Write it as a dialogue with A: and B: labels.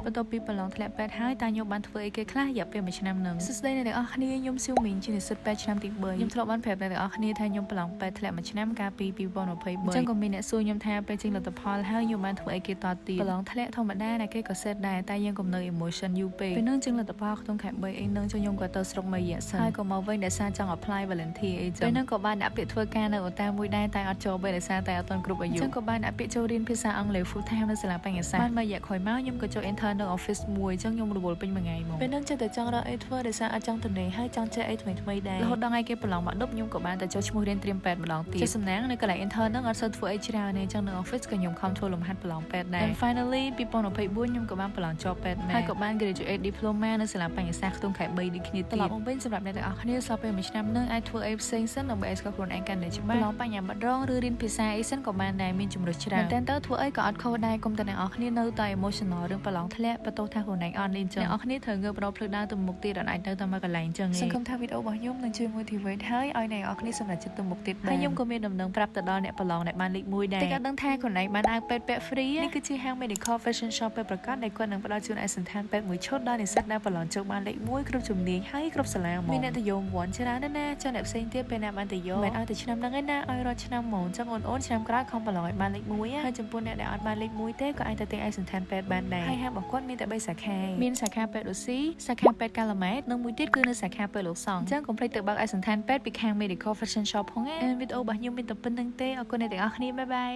A: បន្ទាប់ពីប្រឡងធ្លាក់ពេទ្យហើយតាខ្ញុំបានធ្វើអីគេខ្លះរយៈពេល1ឆ្នាំនឹងសួស្តីអ្នកទាំងអស់គ្នាខ្ញុំសៀវមីងជានិស្សិតពេទ្យឆ្នាំទី3ខ្ញុំធ្លាប់បានប្រាប់អ្នកទាំងអស់គ្នាថាខ្ញុំប្រឡងពេទ្យធ្លាក់1ឆ្នាំកាលពី2023អញ្ចឹងក៏មានអ្នកសួរខ្ញុំថាពេលចេញលទ្ធផលហើយខ្ញុំបានធ្វើអីគេតទៀតប្រឡងធ្លាក់ធម្មតាណាគេក៏សេតដែរតែយើងកុំនៅ emotion យូរពេកពេលនឹងចេញលទ្ធផលក្នុងខែ3អីនឹងខ្ញុំក៏ទៅស្រុកមួយរយៈសិនហើយក៏មកវិញដោយសារចង់ apply volunteer អីចឹងពេលនឹងក៏បានដាក់ពាក្យធ្វើការនៅអូតាមួយដែរតែអត់ចូលពេលដោយសារតែអត់ទាន់គ្រប់អាយុអញ្ចឹងក៏បានដាក់ពាក្យចូលរៀនភាសាអង់គ្លេស full time នៅសាលាបញ្ញាសាស្ត្របានមួយរយៈក្រោយមកខ្ញុំក៏ចូល intern នៅ office មួយអញ្ចឹងខ្ញុំរវល់ពេញមួយថ្ងៃមកពេលនឹងចិត្តតែចង់រកអីធ្វើដោយសារអត់ចង់ទៅនេហើយចង់ចេះអីថ្មីៗដែររហូតដល់ថ្ងៃគេប្រឡងមក10ខ្ញុំក៏បានទៅចូលឈ្មោះរៀនត្រៀមពេទ្យម្ដងទៀតជាសំណាងនៅកន្លែង intern ហ្នឹងអត់សូវធ្វើអីច្រើនទេអញ្ចឹងនៅ office ក៏ខ្ញុំខំធ្វើលំហាត់ប្រឡងពេទ្យដែរ and finally 2024ខ្ញុំក៏បានប្រឡងជាប់ពេទ្យហើយក៏បាន graduate diploma នៅសាលាបញ្ញាសាស្ត្រក្នុងខែ3ដូចគ្នាទៀតត្រឡប់មកវិញសម្រាប់អ្នកទាំងអស់គ្នាសល់ពេល1ឆ្នាំនឹងអាចធ្វើអីផ្សេងសិនដើម្បីឲ្យស្គាល់ខ្លួនឯងកាន់តែច្បាស់ប្រឡងបញ្ញាបត្ររងឬរៀនភាសាអីសិនក៏បានដែរមានជំរើសច្រើនតែទៅធ្វើអីក៏អត់ខុសដែរគុំតែអ្នកនរគ្នានៅតែ emotional រឿងប្រឡងធ្លាក់បន្ទោសថាខ្លួនឯងអត់លីនចឹងអ្នកនរគ្នាត្រូវងើបបដោតភ្លើងដើរទៅមុខទៀតអត់អាចនៅតែមកកន្លែងចឹងសង្ឃឹមថាវីដេអូរបស់ខ្ញុំនឹងជួយ motivate ហើយឲ្យអ្នកនរគ្នាសម្រេចចិត្តទៅមុខទៀតហើយខ្ញុំក៏មានដំណឹងប្រាប់ទៅដល់អ្នកប្រឡងដែលបានលេខ1ដែរតែគាត់ដឹងថាខ្លួនឯងបានអាវពេទ្យពាក់ free នេះគឺជាហាង medical fashion shop ពេលប្រកាសដែលគាត់នឹងផ្ដល់ជូនឯកសណ្ឋានពេទ្យមួយឈុតដល់និស្សិតដែលប្រឡងជោគបានលេខ1គ្រប់ជំនាញហើយគ្រប់សាលាហ្មងមានអ្នកទៅយកវ័នច្រើនណាស់ចុះអ្នកផ្សេងទៀតពេលណាបានទៅយកមិនឲ្យតែឆ្នាំហ្នឹងឯណាឲ្យរាល់ឆ្នាំហ្មងអញ្ចឹងអូនឆ្នាំក្រោយខំប្រឡងឲ្យបានលេខ1ហើយចំពោះអ្នកដែលអត់បានលេខ1ទេក៏អាចទៅទិញឯកសណ្ឋានពេទ្យបានដែរហើយហាងរបស់គាត់មានតែ3សាខាមានសាខាពេទ្យរុស្ស៊ីសាខាពេទ្យកាឡាម៉ែតនិងមួយទៀតគឺនៅសាខាពេទ្យលោកសង្ឃអញ្ចឹងកុំភ្លេចទៅបើកឯកសណ្ឋានពេទ្យពីខាង medical fashion shop ផងណាវីដេអូរបស់ខ្ញុំមានតែប៉ុណ្្នឹងទេអរគុណអ្នកទាំងអស់គ្នាបាយបាយ